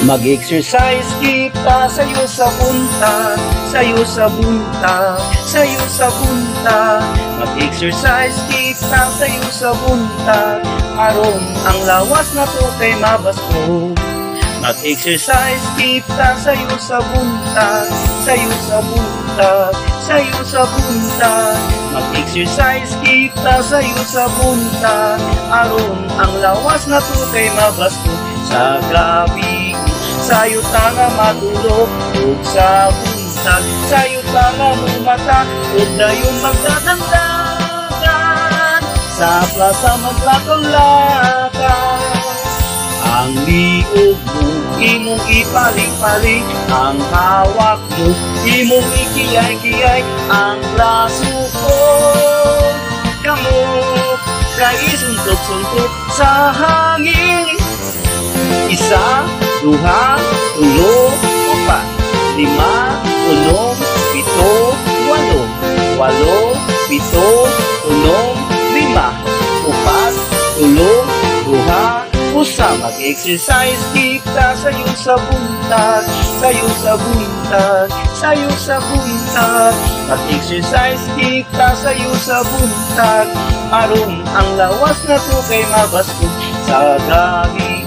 Mag-exercise kita sayo sa buntag, sayo sa buntag, sayo sa buntag. Mag-exercise kita sayo sa buntag, aron ang lawas na to kay mabasko. Mag-exercise kita sayo sa buntag, sayo sa buntag, sayo sa buntag. Mag-exercise kita sayo sa buntag, aron ang lawas na to kay mabasko. Sa gabi sayo tanga matulog ug sa buntag sayo tanga mumata ug dayon magdadagdagan sa plaza maglakaw-lakaw. Ang liog mo imong ipaling-paling, ang hawak mo imong ikiyay-kiyay, ang braso ko kamo kay isuntok-suntok sa hangin. Isa, duha, tulo, upat, lima, unom, pito, walo, walo, pito, unom, lima, upat, tulo, duha, usa. Mag-exercise kita sayo sa buntag, sayo sa buntag, sayo sa buntag. Mag-exercise kita sayo sa buntag, aron ang lawas na to kay mabasko. Sa gabi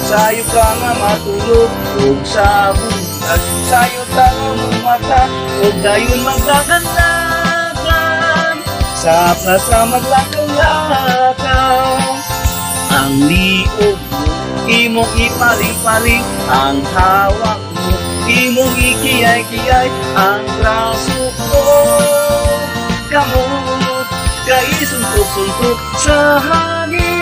sayo ka nga matulog ug sa buntag sayo ka nga mumata ug dayon magdagandagan sa plaza maglakaw-lakaw. Ang liog mo imong ipaling-paling, ang hawak mo imong ikiyay-kiyay, ang braso ko kamot kay suntok-suntok sa hangin.